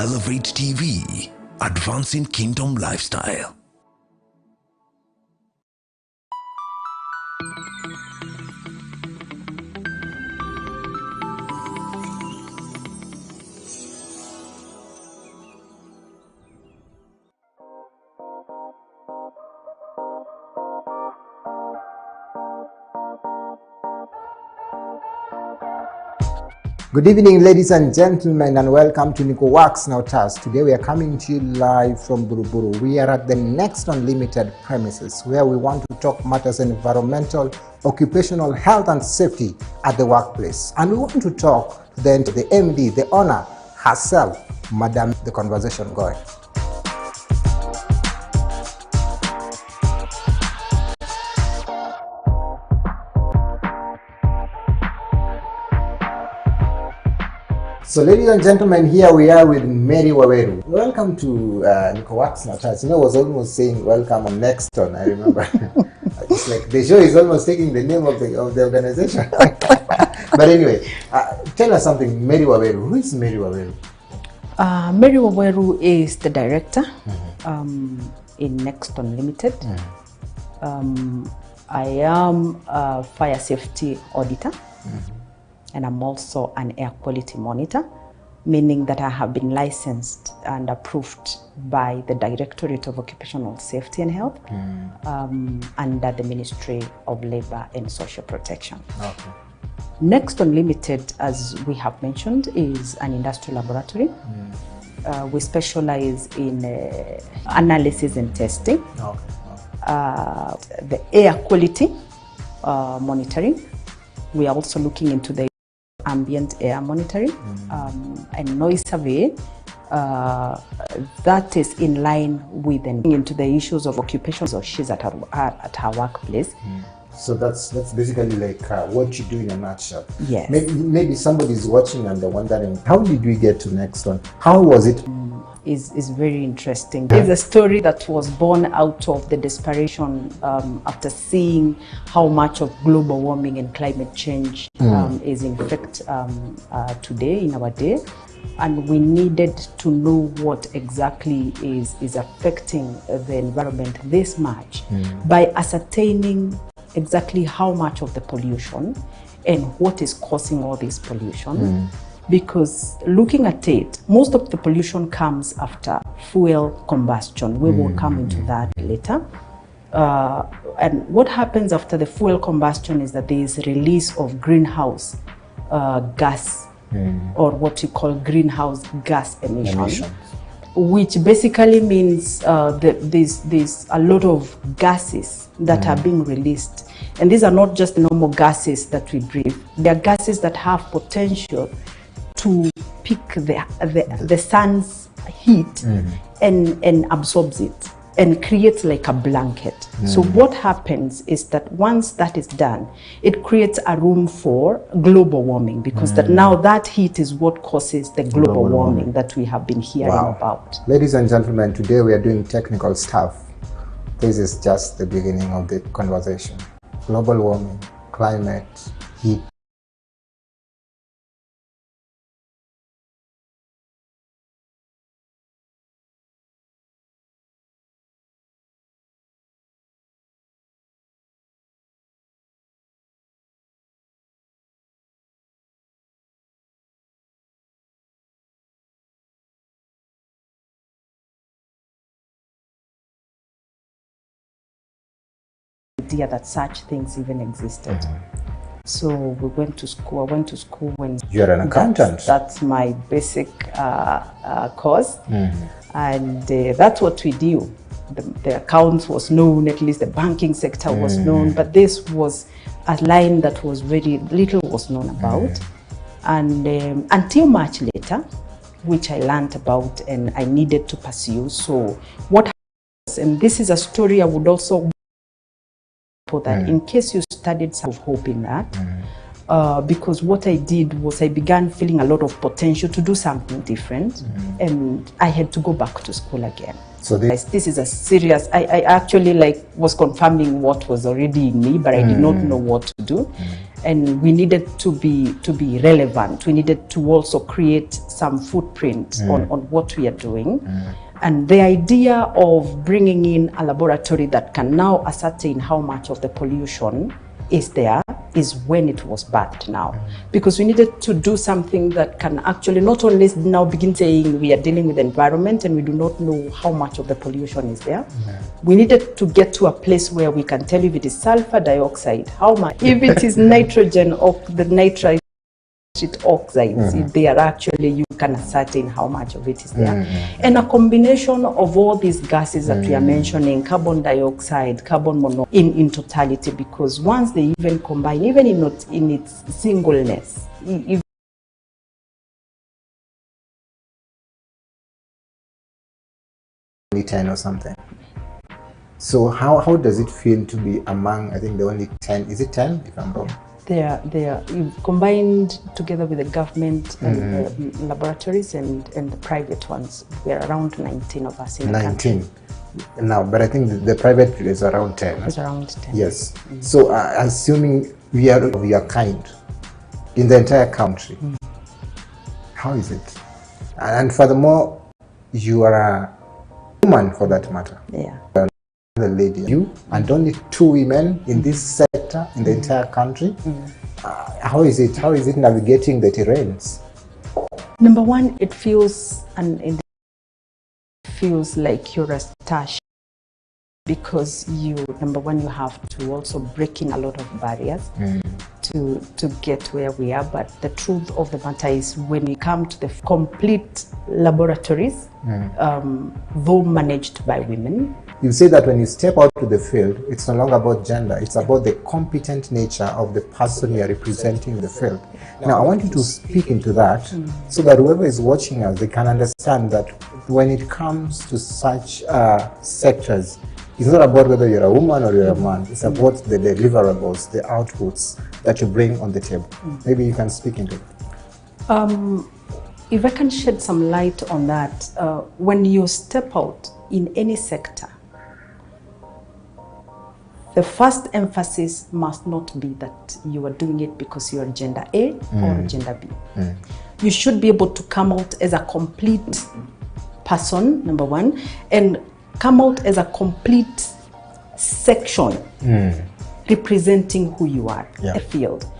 Elevate TV, advancing kingdom lifestyle. Good evening, ladies and gentlemen, and welcome to Niko Works and Otas. Today we are coming to you live from Buruburu. We are at the Next Unlimited premises where we want to talk matters environmental, occupational health and safety at the workplace. And we want to talk then to the MD, the owner herself, Madam, the conversation going. So ladies and gentlemen, here we are with Mary Waweru. Welcome to Niko Works and Otas. You know, I was almost saying welcome on next on, I remember. It's like the show is almost taking the name of the organization. But anyway, tell us something, Mary Waweru. Who is Mary Waweru? Mary Waweru is the director in Next Unlimited. I am a fire safety auditor. And I'm also an air quality monitor, meaning that I have been licensed and approved by the Directorate of Occupational Safety and Health under the Ministry of Labor and Social Protection. Okay. Next Unlimited, as we have mentioned, is an industrial laboratory. We specialize in analysis and testing, the air quality monitoring. We are also looking into the ambient air monitoring and noise survey that is in line with and into the issues of occupations or she's at her workplace. So that's basically like what you do in a nutshell. Yes. Maybe somebody's watching and they're wondering, how did we get to Next One? How was it? Is very interesting. It's a story that was born out of the desperation after seeing how much of global warming and climate change is in fact today, in our day. And we needed to know what exactly is affecting the environment this much by ascertaining exactly how much of the pollution and what is causing all this pollution. Because looking at it, most of the pollution comes after fuel combustion. We will come into that later. And what happens after the fuel combustion is that there is a release of greenhouse gas, or what you call greenhouse gas emissions. Which basically means there's a lot of gases that are being released. And these are not just normal gases that we breathe. They are gases that have potential to pick the sun's heat and absorbs it and creates like a blanket. So what happens is that once that is done, it creates a room for global warming, because now that heat is what causes the global warming that we have been hearing about. Ladies and gentlemen, today we are doing technical stuff. This is just the beginning of the conversation. Global warming, climate, heat. Idea that such things even existed. So we went to school. I went to school when you're an accountant. That's my basic course, and that's what we do. The accounts was known, at least the banking sector was known, but this was a line that was very little was known about, and until much later, which I learned about and I needed to pursue. So what happens, and this is a story I would also that in case you studied some of hope in that, because what I did was I began feeling a lot of potential to do something different, and I had to go back to school again. So this is a serious, I actually was confirming what was already in me, but I did not know what to do. and we needed to be relevant. We needed to also create some footprint on what we are doing. And the idea of bringing in a laboratory that can now ascertain how much of the pollution is there is when it was birthed now. Because we needed to do something that can actually not only now begin saying we are dealing with the environment and we do not know how much of the pollution is there. We needed to get to a place where we can tell if it is sulfur dioxide, how much, if it is nitrogen or the nitrite oxides, if they are actually, you can ascertain how much of it is there. And a combination of all these gases that we are mentioning, carbon dioxide, carbon monoxide, in totality, because once they even combine, even in its singleness, if 10 or something. So how does it feel to be among, I think, the only 10, is it 10 if I'm wrong? they are combined together with the government and laboratories and the private ones. We are around 19 of us in the country. 19 now, but I think the private is around 10. It's around 10. Yes. So assuming we are of your kind in the entire country, how is it? And furthermore, you are a woman for that matter. Yeah. The lady, you and only 2 women in this sector in the entire country. How is it navigating the terrains? Number one, it feels like you're a star, because number one, you have to also break in a lot of barriers to get where we are. But the truth of the matter is, when we come to the complete laboratories, though managed by women. You say that when you step out to the field, it's no longer about gender, it's about the competent nature of the person you are representing in the field. Now, I want you to speak into that so that whoever is watching us, they can understand that when it comes to such sectors, it's not about whether you're a woman or you're a man, it's about the deliverables, the outputs that you bring on the table. Maybe you can speak into it. If I can shed some light on that, when you step out in any sector, the first emphasis must not be that you are doing it because you are gender A or gender B. You should be able to come out as a complete person, number one, and come out as a complete section representing who you are, a field.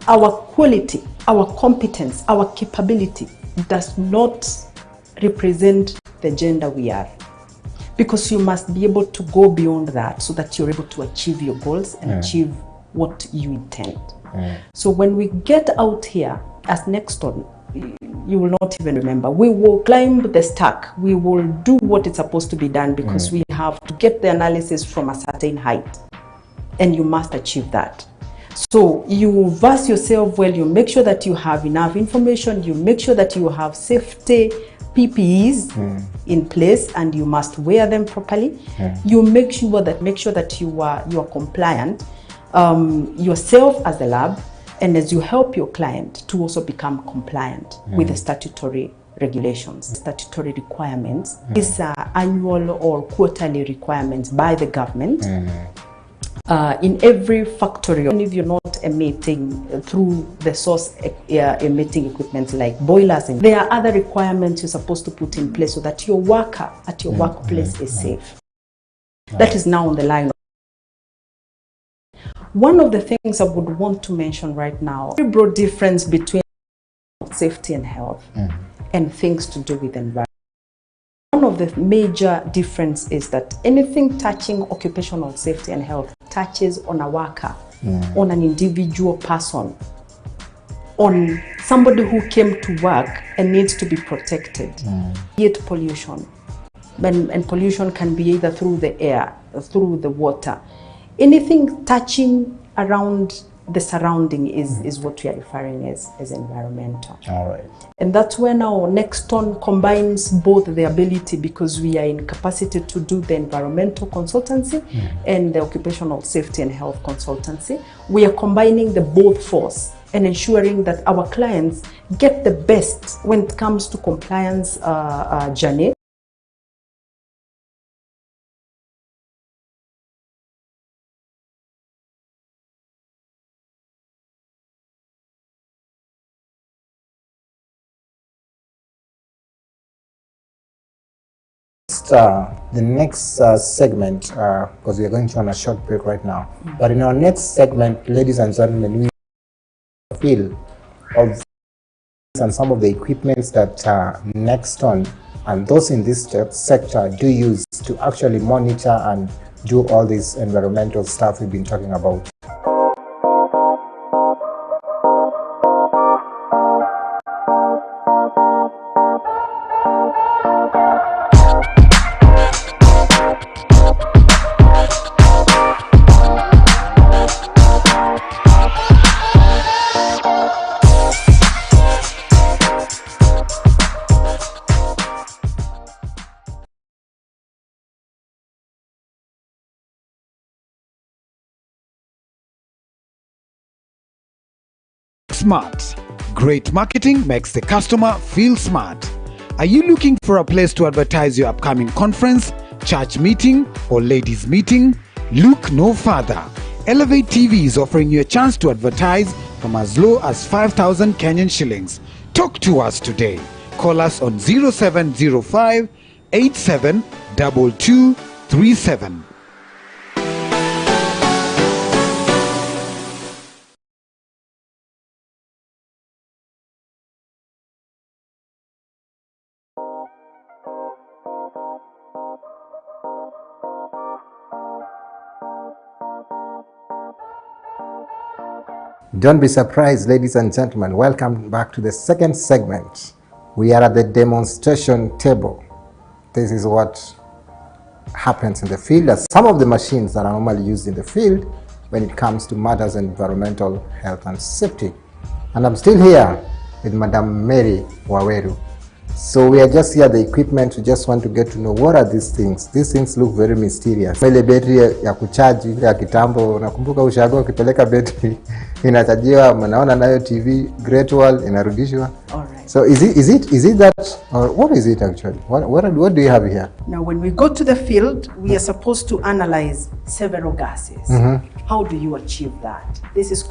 Our quality, our competence, our capability does not represent the gender we are. Because you must be able to go beyond that so that you're able to achieve your goals and achieve what you intend. So when we get out here as Nexton, you will not even remember. We will climb the stack. We will do what is supposed to be done, because we have to get the analysis from a certain height. And you must achieve that. So you verse yourself well, you make sure that you have enough information, you make sure that you have safety PPEs in place, and you must wear them properly. You make sure that you are compliant yourself as the lab, and as you help your client to also become compliant with the statutory regulations, statutory requirements. These are annual or quarterly requirements by the government. In every factory, and if you're not emitting through the source emitting equipment like boilers, and there are other requirements you're supposed to put in place so that your worker at your workplace is safe. That is now on the line. One of the things I would want to mention right now, very broad difference between safety and health and things to do with environment. One of the major difference is that anything touching occupational safety and health touches on a worker, on an individual person, on somebody who came to work and needs to be protected. Yet pollution, and pollution can be either through the air, or through the water. Anything touching around the surrounding is what we are referring as environmental. All right. And that's where now Nexton combines both the ability, because we are in capacity to do the environmental consultancy and the occupational safety and health consultancy. We are combining the both force and ensuring that our clients get the best when it comes to compliance journey. the next segment, because we are going to on a short break right now. But in our next segment, ladies and gentlemen, we feel of and some of the equipments that Nexton and those in this sector do use to actually monitor and do all this environmental stuff we've been talking about. Smart. Great marketing makes the customer feel smart. Are you looking for a place to advertise your upcoming conference, church meeting, or ladies' meeting? Look no further. Elevate TV is offering you a chance to advertise from as low as 5,000 Kenyan shillings. Talk to us today. Call us on 0705 872237. Don't be surprised, ladies and gentlemen. Welcome back to the second segment. We are at the demonstration table. This is what happens in the field, as some of the machines that are normally used in the field when it comes to matters of environmental health and safety. And I'm still here with Madam Mary Waweru. So we are just here, the equipment, we just want to get to know what are these things. These things look very mysterious. Ile betri ya kuchaji ile ya kitambo, nakumbuka ushago ukipeleka betri inachajiwa, mnaona nayo TV Great Wall inarudishwa. Alright. So is it that, or what is it actually? What do you have here? Now, when we go to the field, we are supposed to analyze several gases. How do you achieve that? This is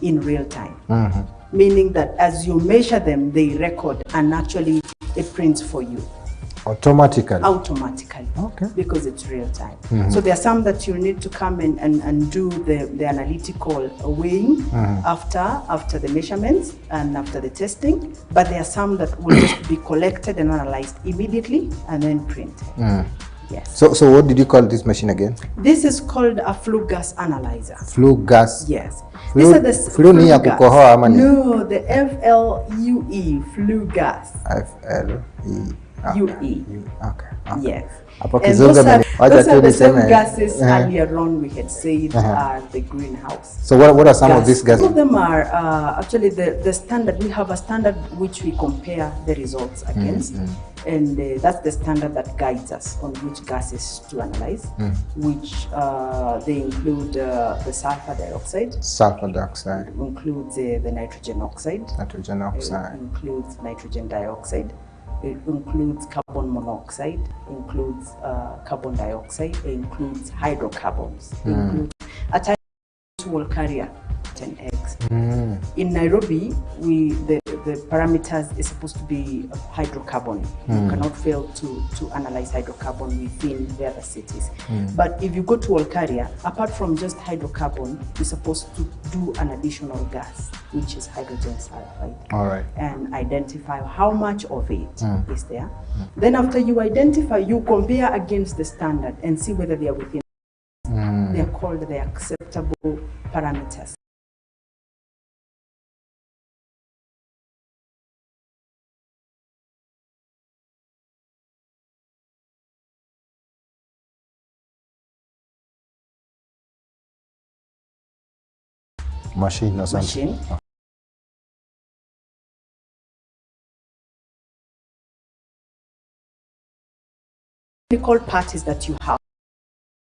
in real time. Meaning that as you measure them, they record and actually it prints for you. Automatically? Automatically. Okay. Because it's real time. So there are some that you need to come in and do the analytical weighing after the measurements and after the testing. But there are some that will just be collected and analyzed immediately and then printed. Yes. So what did you call this machine again? This is called a flue gas analyzer. Flue gas? Yes. Flue, These are the flue ni ya kukohoa ama ni? No, the FLUE, flue gas. FLE. UE. Okay. Yes. And those are the same gases earlier on we had said are the greenhouse. So what are some of these gases? Some of them are actually the standard. We have a standard which we compare the results against. And that's the standard that guides us on which gases to analyze, which they include the sulfur dioxide. Sulfur dioxide. Includes the nitrogen oxide. Nitrogen oxide. Includes nitrogen dioxide. It includes carbon monoxide, includes carbon dioxide, it includes hydrocarbons, includes a type of wall carrier, 10X. In Nairobi, the parameters is supposed to be hydrocarbon. You cannot fail to analyze hydrocarbon within the other cities. But if you go to Olkaria, apart from just hydrocarbon, you're supposed to do an additional gas, which is hydrogen sulfide. All right. And identify how much of it is there. Then after you identify, you compare against the standard and see whether they are within. They are called the acceptable parameters. Machine or something? Machine. Oh. Technical part is that you have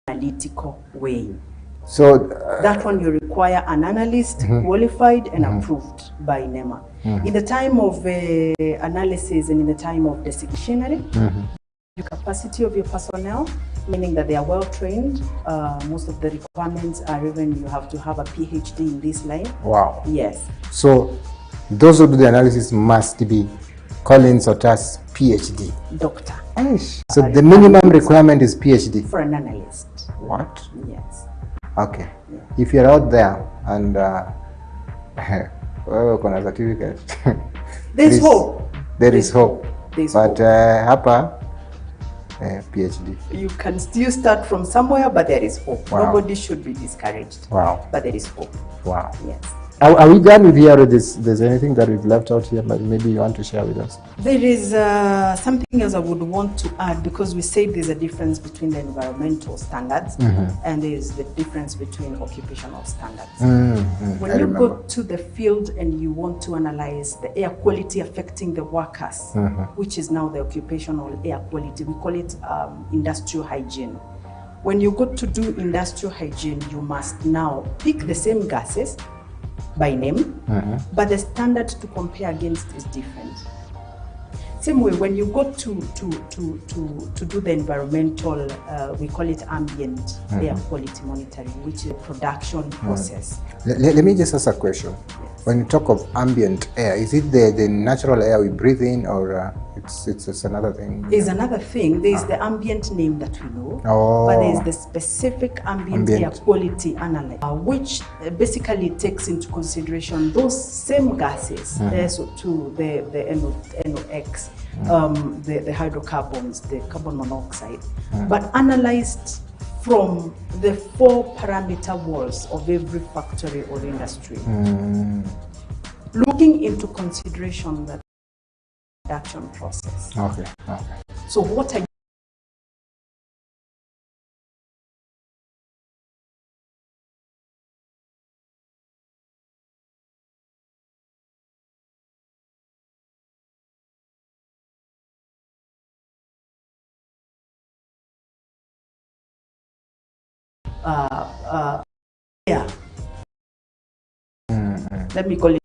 analytical weighing. So that one you require an analyst qualified and approved by NEMA. In the time of analysis and in the time of designation, the capacity of your personnel, meaning that they are well trained. Most of the requirements are even you have to have a PhD in this line. Wow. Yes. So those who do the analysis must be Collins Otas PhD. Doctor. So the minimum requirement is PhD? For an analyst. What? Yes. Okay. Yeah. If you're out there and certificate, there's hope. There is hope. But hapa PhD. You can still start from somewhere, but there is hope. Wow. Nobody should be discouraged. Wow. But there is hope. Wow. Yes. Are we done with here? There's anything that we've left out here, but maybe you want to share with us? There is something else I would want to add, because we say there's a difference between the environmental standards and there's the difference between occupational standards. When you go to the field and you want to analyze the air quality affecting the workers, which is now the occupational air quality, we call it industrial hygiene. When you go to do industrial hygiene, you must now pick the same gases by name, but the standard to compare against is different. Same way, when you go to do the environmental, we call it ambient air quality monitoring, which is a production process. Let me just ask a question. Yes. When you talk of ambient air, is it the natural air we breathe in, or it's another thing? It's another thing. There's the ambient name that we know, but there's the specific ambient air quality analysis, which basically takes into consideration those same gases, the SO2, the NOx, the hydrocarbons, the carbon monoxide, but analyzed from the 4 parameter walls of every factory or industry, looking into consideration that production process. Okay. So what are you let me call it.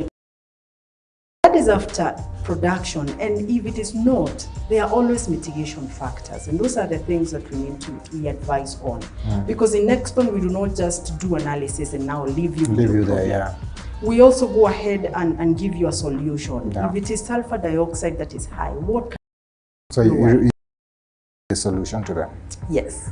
That is after production, and if it is not, there are always mitigation factors, and those are the things that we need to advise on. Because in next one, we do not just do analysis and now leave you there. Yeah. We also go ahead and give you a solution. Yeah. If it is sulfur dioxide that is high, what can so you the solution to that? Yes.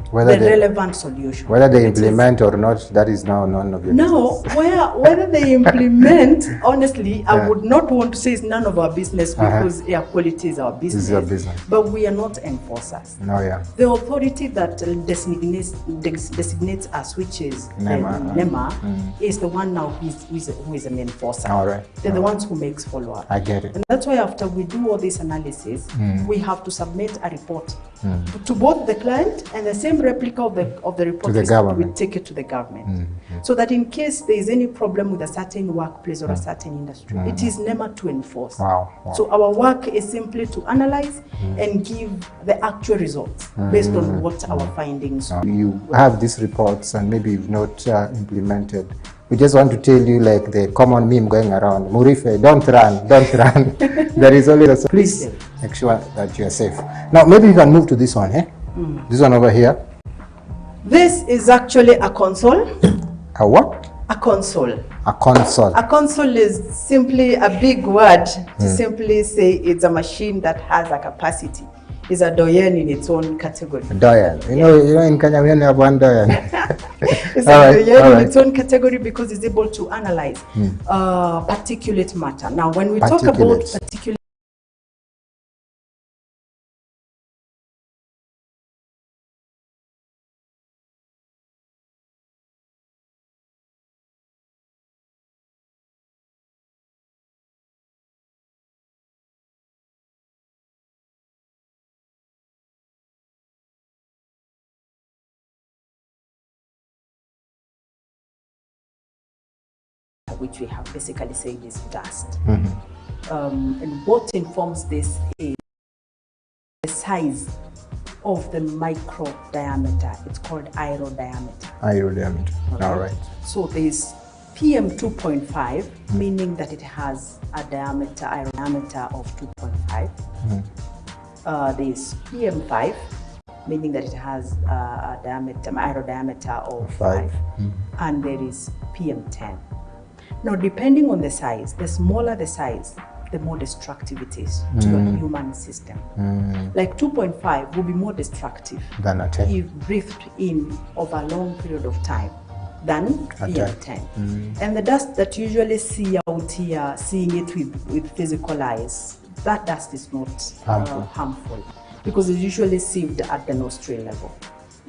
Whether the relevant solution. Whether they implement or not, that is now none of your business. Whether they implement, honestly, I would not want to say it's none of our business, because air quality is our business. It's your business. But we are not enforcers. No, yeah. The authority that designates us, which is NEMA, is the one now who is an enforcer. All right. They're the ones who makes follow-up. I get it. And that's why after we do all this analysis, we have to submit a report to both the client, and the same replica of the report we take it to the government. So that in case there is any problem with a certain workplace or a certain industry, it is NEMA to enforce. Wow. So our work is simply to analyze and give the actual results based on what our findings are. You have these reports and maybe you've not implemented. We just want to tell you, like the common meme going around, Murife, don't run. There is only a please make sure that you are safe. Now maybe you can move to this one, This one over here. This is actually a console. A what? A console. A console. A console is simply a big word to simply say it's a machine that has a capacity. It's a doyen in its own category. Doyen. You know, in Kenya we only have one doyen. It's a doyen in its own category because it's able to analyze particulate matter. Now, when we talk about particulate, which we have basically said is dust. And what informs this is the size of the micro diameter. It's called aerodiameter. Aerodiameter. All right. So there's PM 2.5, meaning that it has a diameter, aerodiameter of 2.5. There's PM 5, meaning that it has a diameter, aerodiameter of 5. And there is PM 10. Now, depending on the size, the smaller the size, the more destructive it is to a human system. Like 2.5 will be more destructive Than a 10. if breathed in over a long period of time than PM 10. And the dust that you usually see out here, seeing it with physical eyes, that dust is not harmful because it's usually sieved at the nostril level.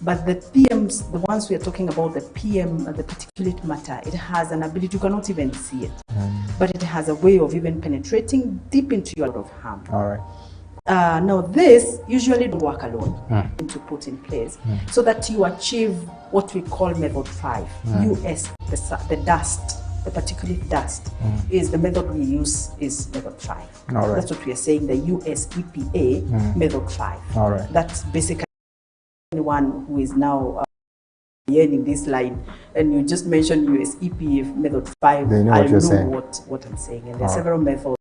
But the PMs, the ones we are talking about, the PM, the particulate matter, it has an ability, you cannot even see it, but it has a way of even penetrating deep into your of harm. All right. Now this usually don't work alone to put in place so that you achieve what we call method 5. US, the dust, the particulate dust is the method we use is method 5. All right. That's what we are saying, the US EPA method 5. All right. That's basically anyone who is now in this line, and you just mentioned US EPA method 5, They know I what you're know saying. what I'm saying, and there are several methods.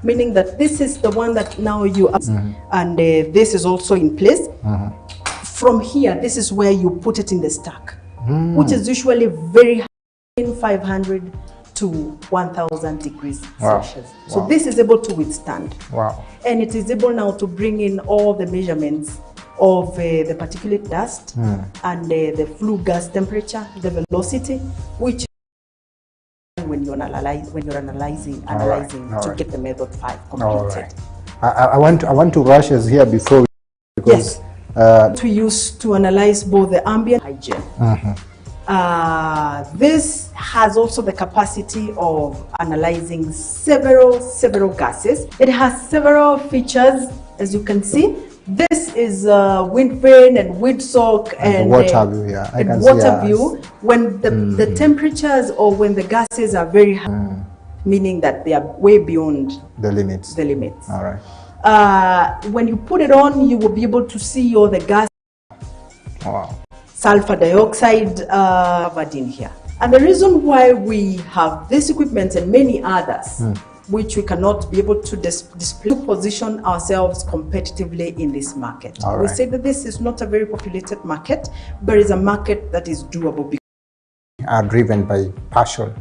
Meaning that this is the one that now you and this is also in place. From here, this is where you put it in the stack, which is usually very high, in 500 to 1000 degrees Celsius. So this is able to withstand. And it is able now to bring in all the measurements of the particulate dust and the flue gas temperature, the velocity, which when you're analyzing to get the method 5 completed. I want to rush us here before we, because we use to analyze both the ambient hygiene. This has also the capacity of analyzing several gases. It has several features, as you can see. This is wind vane and wind soak and water view. Yeah, I can water see view. When the temperatures or when the gases are very high, meaning that they are way beyond the limits. All right. When you put it on, you will be able to see all the gas. Sulfur dioxide in here. And the reason why we have this equipment and many others, which we cannot be able to display, to position ourselves competitively in this market. We say that this is not a very populated market, but it's a market that is doable. Are driven by passion.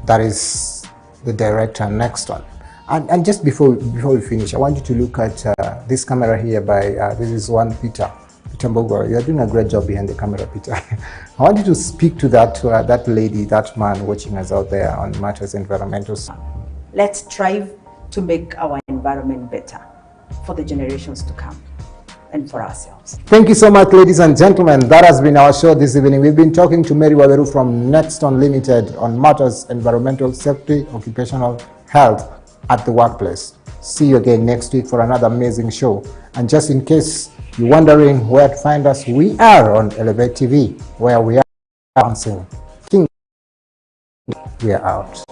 That is the director next one. And just before we finish, I want you to look at this camera here by, this is one Peter Mbogo. You're doing a great job behind the camera, Peter. I want you to speak to that lady, that man watching us out there on matters environmental. Let's strive to make our environment better for the generations to come and for ourselves. Thank you so much, ladies and gentlemen. That has been our show this evening. We've been talking to Mary Waweru from Next Unlimited on matters environmental safety, occupational health at the workplace. See you again next week for another amazing show. And just in case you're wondering where to find us, we are on Elevate TV, where we are announcing King. We are out.